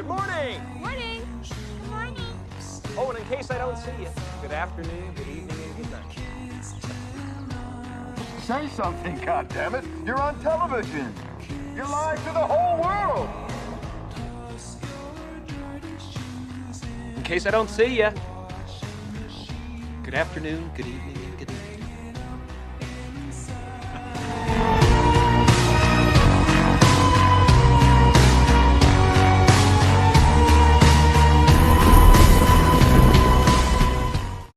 Good morning. Morning. Good morning. Oh, and in case I don't see you, good afternoon, good evening, and good night. Say something, goddammit! You're on television! You're live to the whole world! In case I don't see you, good afternoon, good evening, and good night.